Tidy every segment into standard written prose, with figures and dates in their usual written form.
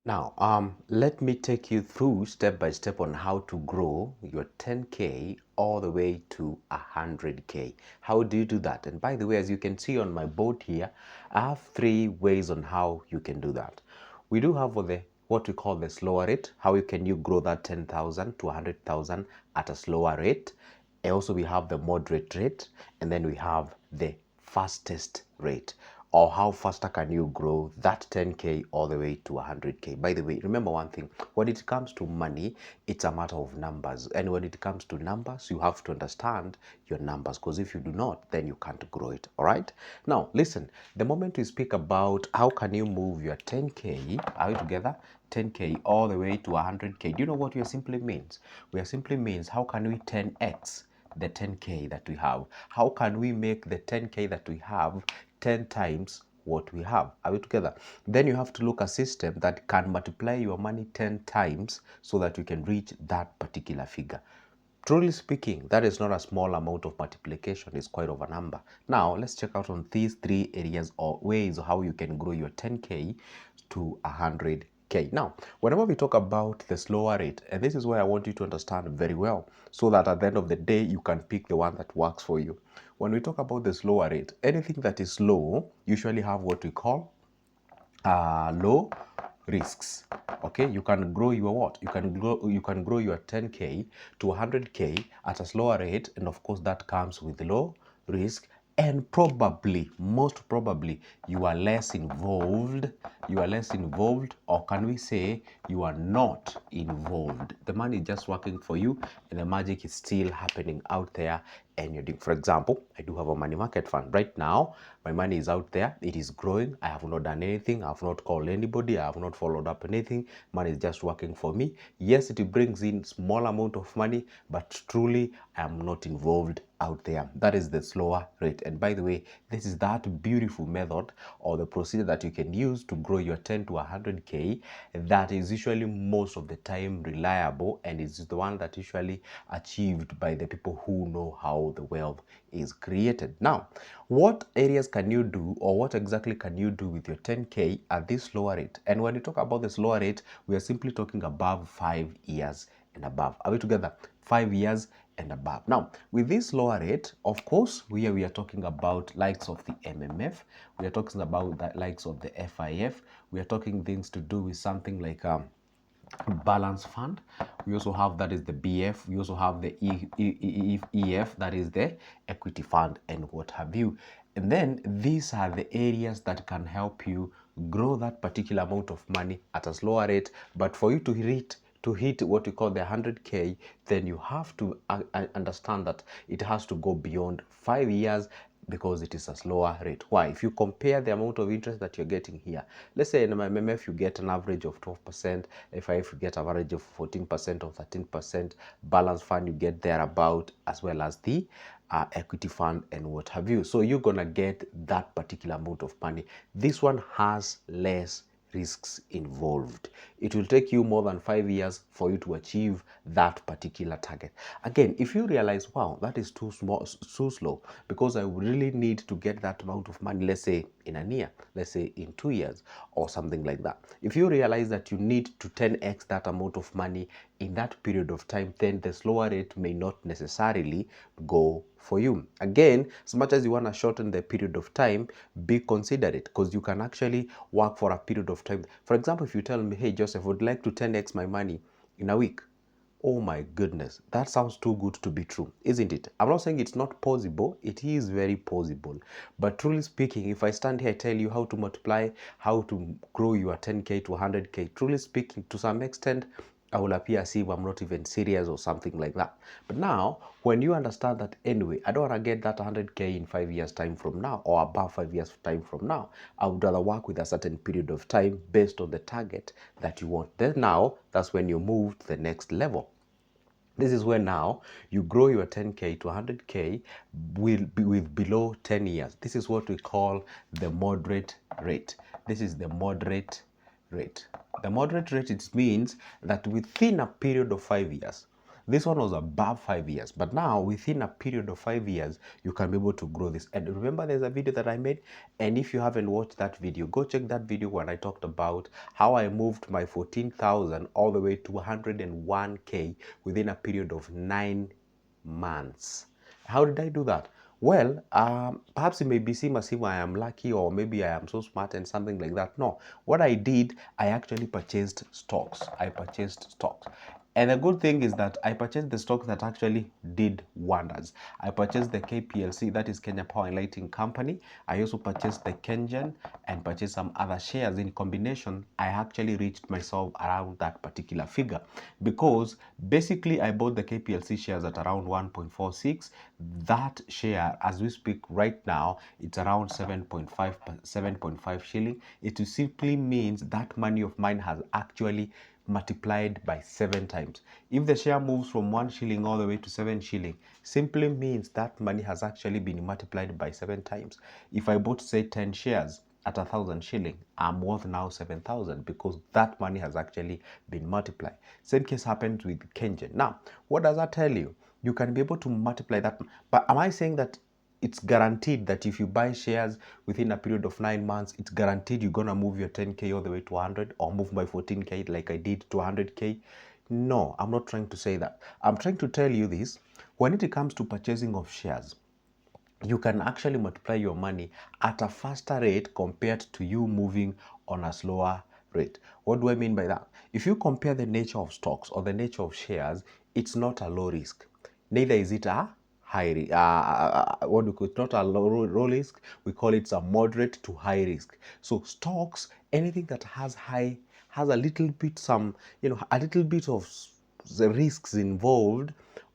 Now, let me take you through step by step on how to grow your 10K all the way to 100K. How do you do that? And by the way, as you can see on my board here, I have 3 ways on how you can do that. We do have what we call the slower rate. How can you grow that 10,000 to 100,000 at a slower rate? And also we have the moderate rate, and then we have the fastest rate, or how faster can you grow that 10K all the way to 100K. By the way, remember one thing: when it comes to money, it's a matter of numbers, and when it comes to numbers, you have to understand your numbers, because if you do not, then you can't grow it. All right, now listen, the moment we speak about how can you move your 10K, are we together, 10K all the way to 100K, do you know what we simply means? We simply means how can we 10x the 10K that we have? How can we make the 10K that we have 10 times what we have? Are we together? Then you have to look at a system that can multiply your money 10 times so that you can reach that particular figure. Truly speaking, that is not a small amount of multiplication, it's quite of a number. Now, let's check out on these 3 areas or ways how you can grow your 10K to 100K. Now, whenever we talk about the slower rate, and this is where I want you to understand very well, so that at the end of the day, you can pick the one that works for you. When we talk about the slower rate, anything that is slow usually have what we call low risks. Okay, you can grow your what? You can grow your 10K to 100K at a slower rate, and of course that comes with low risk, and probably, most probably, you are less involved. You are less involved, or can we say you are not involved? The money is just working for you, and the magic is still happening out there. And you're doing, for example, I do have a money market fund right now. My money is out there, it is growing. I have not done anything, I have not called anybody, I have not followed up anything. Money is just working for me. Yes, it brings in small amount of money, but truly I am not involved out there. That is the slower rate. And by the way, this is that beautiful method or the procedure that you can use to grow your 10 to 100K that is usually most of the time reliable, and is the one that usually achieved by the people who know how the wealth is created. Now, what areas can you do, or what exactly can you do with your 10K at this lower rate? And when you talk about this lower rate, we are simply talking above 5 years and above. Are we together? 5 years and above. Now, with this lower rate, of course, we are talking about likes of the MMF. We are talking about the likes of the FIF. We are talking things to do with something like balance fund. We also have, that is the BF. We also have the EF, that is the equity fund, and what have you. And then these are the areas that can help you grow that particular amount of money at a slower rate. But for you to hit what we call the 100K, then you have to understand that it has to go beyond 5 years, because it is a slower rate. Why? If you compare the amount of interest that you're getting here, let's say in my MMF you get an average of 12%, if you get an average of 14% or 13%, balance fund you get there about, as well as the equity fund and what have you. So you're gonna get that particular amount of money. This one has less risks involved. It will take you more than 5 years for you to achieve that particular target. Again, if you realize, wow, that is too small, too slow, because I really need to get that amount of money, let's say in a year, let's say in 2 years or something like that. If you realize that you need to 10x that amount of money in that period of time, then the slower rate may not necessarily go for you. Again, as much as you want to shorten the period of time, be considerate, because you can actually work for a period of time. For example, if you tell me, hey Joseph, I would like to 10x my money in a week. Oh my goodness, that sounds too good to be true, isn't it? I'm not saying it's not possible, it is very possible. But truly speaking, if I stand here, I tell you how to multiply, how to grow your 10K to 100K, truly speaking, to some extent, I will appear as if I'm not even serious or something like that. But now, when you understand that, anyway, I don't want to get that 100K in 5 years time from now, or above 5 years time from now. I would rather work with a certain period of time based on the target that you want. Then now, that's when you move to the next level. This is where now you grow your 10K to 100K with below 10 years. This is what we call the moderate rate. This is the moderate rate. The moderate rate, it means that within a period of 5 years, This one was above 5 years, but now within a period of 5 years, you can be able to grow this. And remember, there's a video that I made, and if you haven't watched that video, go check that video when I talked about how I moved my 14,000 all the way to 101K within a period of 9 months. How did I do that? Well, perhaps it may be seem as if I am lucky or maybe I am so smart and something like that. No, what I did, I actually purchased stocks. I purchased stocks. And the good thing is that I purchased the stocks that actually did wonders. I purchased the KPLC, that is Kenya Power and Lighting Company. I also purchased the Kengen and purchased some other shares. In combination, I actually reached myself around that particular figure because basically I bought the KPLC shares at around 1.46. That share, as we speak right now, it's around 7.5 shilling. It simply means that money of mine has actually multiplied by 7 times. If the share moves from 1 shilling all the way to 7 shilling, simply means that money has actually been multiplied by 7 times. If I bought, say, 10 shares at 1,000 shilling, I'm worth now 7,000 because that money has actually been multiplied. Same case happens with Kengen. Now, what does that tell you? You can be able to multiply that. But am I saying that it's guaranteed that if you buy shares within a period of 9 months, it's guaranteed you're gonna move your 10K all the way to 100 or move by 14K like I did to 100K? No, I'm not trying to say that. I'm trying to tell you this. When it comes to purchasing of shares, you can actually multiply your money at a faster rate compared to you moving on a slower rate. What do I mean by that? If you compare the nature of stocks or the nature of shares, it's not a low risk. Neither is it a high risk. What do we call it? Not a low risk. We call it a moderate to high risk. So stocks, anything that has has a little bit a little bit of the risks involved.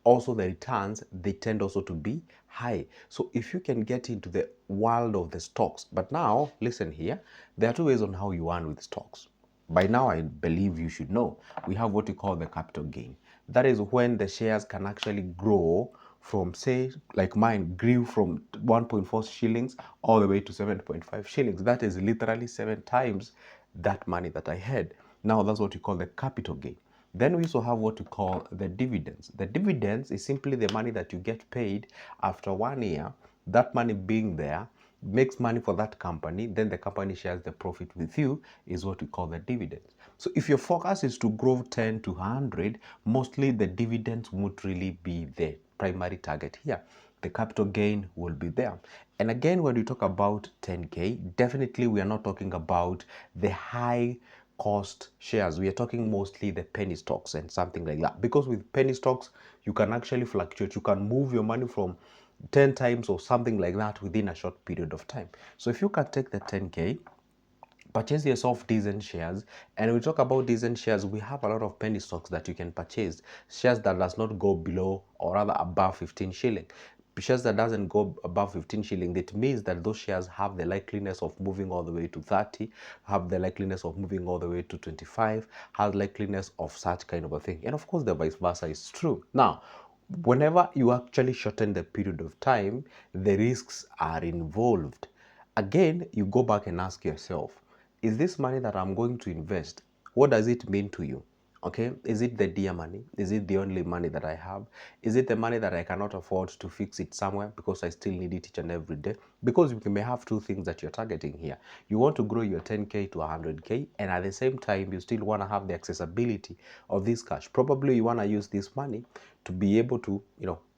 Also the returns, they tend also to be high. So if you can get into the world of the stocks, but now listen here, there are two ways on how you earn with stocks. By now I believe you should know we have what we call the capital gain. That is when the shares can actually grow from, say, like mine grew from 1.4 shillings all the way to 7.5 shillings. That is literally 7 times that money that I had. Now that's what we call the capital gain. Then we also have what we call the dividends. The dividends is simply the money that you get paid after 1 year. That money being there makes money for that company, then the company shares the profit with you, is what we call the dividends. So if your focus is to grow 10 to 100, mostly the dividends won't really be the primary target here. The capital gain will be there. And again, when we talk about 10K, definitely we are not talking about the high cost shares. We are talking mostly the penny stocks and something like that, because with penny stocks you can actually fluctuate. You can move your money from 10 times or something like that within a short period of time. So if you can take the 10K, purchase yourself decent shares, and we talk about decent shares, we have a lot of penny stocks that you can purchase, shares that does not go below or rather above 15 shilling. Shares that doesn't go above 15 shilling, that means that those shares have the likeliness of moving all the way to 30, have the likeliness of moving all the way to 25, has likeliness of such kind of a thing. And of course the vice versa is true. Now, whenever you actually shorten the period of time, the risks are involved. Again, you go back and ask yourself, is this money that I'm going to invest, what does it mean to you? Okay, is it the dear money? Is it the only money that I have? Is it the money that I cannot afford to fix it somewhere because I still need it each and every day? Because you may have two things that you're targeting here. You want to grow your 10K to 100K, and at the same time, you still want to have the accessibility of this cash. Probably you want to use this money to be able to,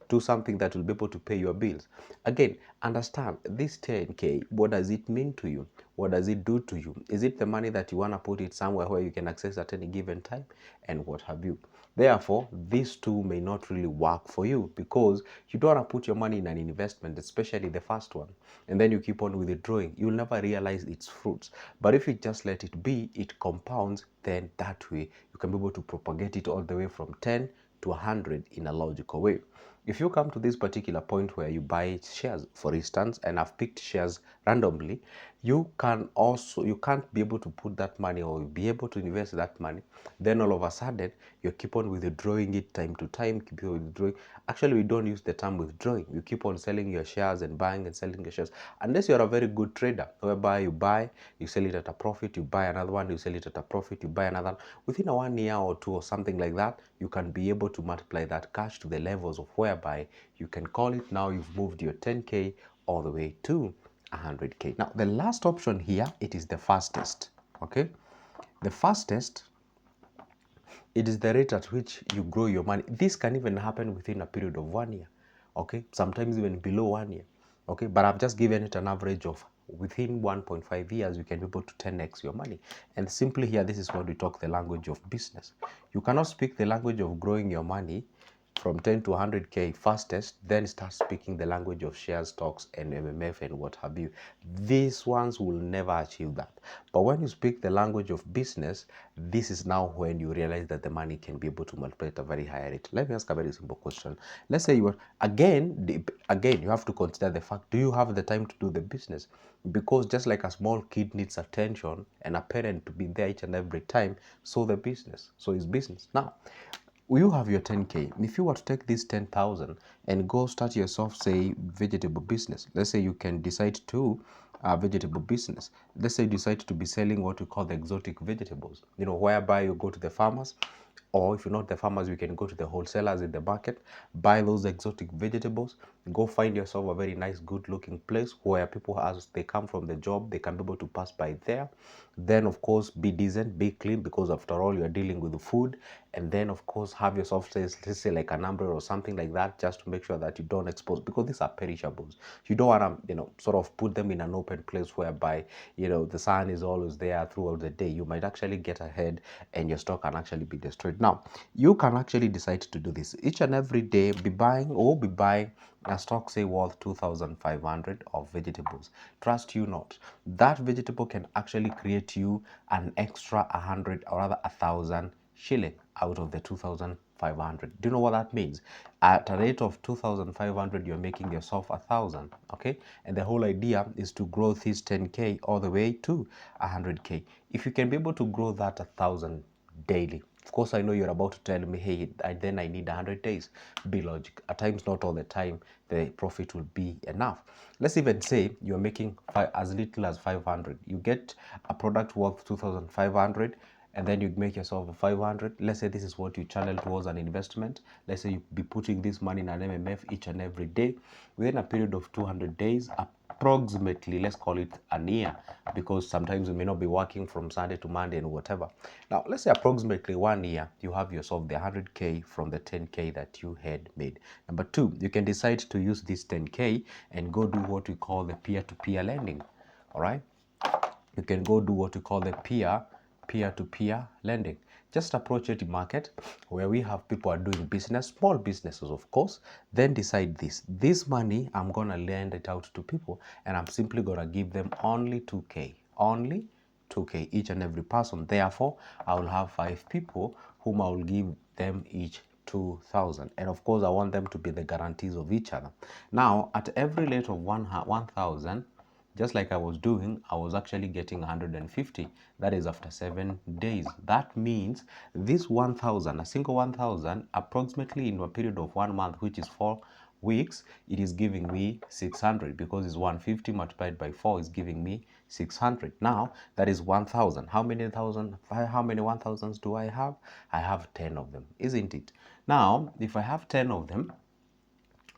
do something that will be able to pay your bills. Again, understand this 10K, what does it mean to you? What does it do to you? Is it the money that you want to put it somewhere where you can access at any given time, and what have you? Therefore, these two may not really work for you because you don't want to put your money in an investment, especially the first one, and then you keep on withdrawing. You'll never realize its fruits. But if you just let it be, it compounds, then that way you can be able to propagate it all the way from 10 to 100 in a logical way. if you come to this particular point where you buy shares, for instance, and I've picked shares randomly, you can't be able to put that money or be able to invest that money. Then all of a sudden, you keep on withdrawing it time to time, keep on withdrawing. Actually, we don't use the term withdrawing. You keep on selling your shares and buying and selling your shares. Unless you're a very good trader, whereby you buy, you sell it at a profit, you buy another one, you sell it at a profit, you buy another. Within a 1 year or two or something like that, you can be able to multiply that cash to the levels of whereby you can call it now you've moved your 10K all the way to 100K. Now, the last option here, it is the fastest. Okay, the fastest, it is the rate at which you grow your money. This can even happen within a period of 1 year. Okay, sometimes even below 1 year. Okay, but I've just given it an average of within 1.5 years you can be able to 10x your money. And simply here, this is what we talk the language of business. You cannot speak the language of growing your money from 10 to 100K fastest, then start speaking the language of shares, stocks, and MMF and what have you. These ones will never achieve that. But when you speak the language of business, this is now when you realize that the money can be able to multiply at a very high rate. Let me ask a very simple question. Let's say you are, again, you have to consider the fact, do you have the time to do the business? Because just like a small kid needs attention and a parent to be there each and every time, so the business, so is business. Now, you have your 10K. If you were to take this 10,000 and go start yourself, say, vegetable business, let's say you can decide to vegetable business. Let's say you decide to be selling what we call the exotic vegetables, whereby you go to the farmers, or if you're not the farmers, you can go to the wholesalers in the market, buy those exotic vegetables, go find yourself a very nice, good looking place where people, as they come from the job, they can be able to pass by there. Then, of course, be decent, be clean, because after all, you're dealing with the food. And then, of course, have your soft, let's say like an umbrella or something like that, just to make sure that you don't expose, because these are perishables. You don't want to, sort of put them in an open place whereby, the sun is always there throughout the day. You might actually get ahead and your stock can actually be destroyed. Now, you can actually decide to do this each and every day, be buying a stock, say, worth 2,500 of vegetables. Trust you not, that vegetable can actually create you an extra 100 or rather 1,000 shilling out of the 2,500. Do you know what that means? At a rate of 2,500, you're making yourself 1,000. Okay, and the whole idea is to grow this 10K all the way to 100K. If you can be able to grow that 1,000 daily, of course, I know you're about to tell me, hey, then I need 100 days. Be logic. At times, not all the time, the profit will be enough. Let's even say you're making as little as 500. You get a product worth 2,500, and then you make yourself 500. Let's say this is what you channel towards an investment. Let's say you be putting this money in an MMF each and every day. Within a period of 200 days, approximately, let's call it a year, because sometimes you may not be working from Sunday to Monday and whatever. Now, let's say approximately 1 year, you have yourself the 100K from the 10K that you had made. Number two, you can decide to use this 10K and go do what we call the peer-to-peer lending. All right, you can go do what we call the peer-to-peer lending. Just approach a market where we have people are doing business, small businesses, of course. Then decide this money, I'm gonna lend it out to people, and I'm simply gonna give them only 2K, only 2K each and every person. Therefore, I will have 5 people whom I will give them each 2,000, and of course I want them to be the guarantees of each other. Now, at every rate of 1,000, just like I was doing, I was actually getting 150. That is after 7 days. That means this 1,000, a single 1,000, approximately in a period of 1 month, which is 4 weeks, it is giving me 600, because it's 150 multiplied by 4 is giving me 600. Now, that is 1,000. How many 1,000s do I have? I have 10 of them, isn't it? Now, if I have 10 of them,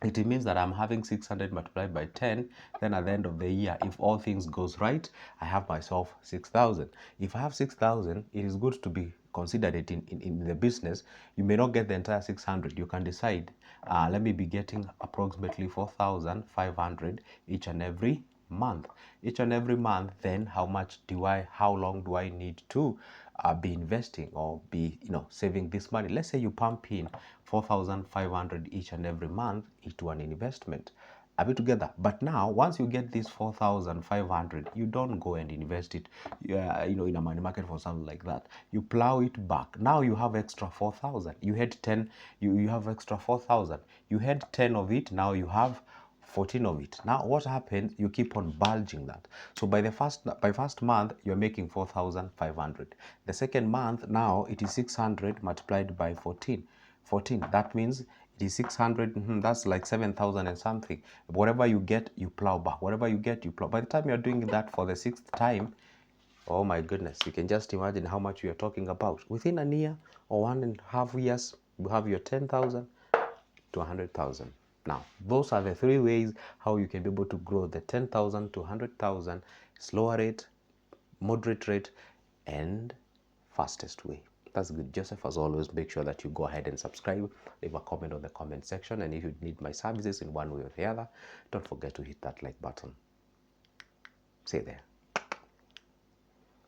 it means that I'm having 600 multiplied by 10. Then at the end of the year, if all things goes right, I have myself 6,000. If I have 6,000, it is good to be considered it in the business. You may not get the entire 600. You can decide, let me be getting approximately 4,500 each and every month. Each and every month, then how long do I need to be investing or be saving this money? Let's say you pump in 4,500 each and every month into an investment. Are we together? But now, once you get this 4,500, you don't go and invest it, in a money market for something like that. You plow it back. Now you have extra 4,000. You had 10. You have extra 4,000. You had 10 of it. Now you have 14 of it. Now what happens? You keep on bulging that. So by first month, you're making 4,500. The second month, now it is 600 multiplied by 14. That means it is 600. That's like 7,000 and something. Whatever you get, you plow back. Whatever you get, you plow. By the time you're doing that for the sixth time, oh my goodness, you can just imagine how much we are talking about. Within a year or 1.5 years, you have your 10,000 to 100,000. Now, those are the three ways how you can be able to grow the 10,000 to 100,000: slower rate, moderate rate, and fastest way. That's good. Joseph, as always, make sure that you go ahead and subscribe, leave a comment on the comment section, and if you need my services in one way or the other, don't forget to hit that like button. See you there.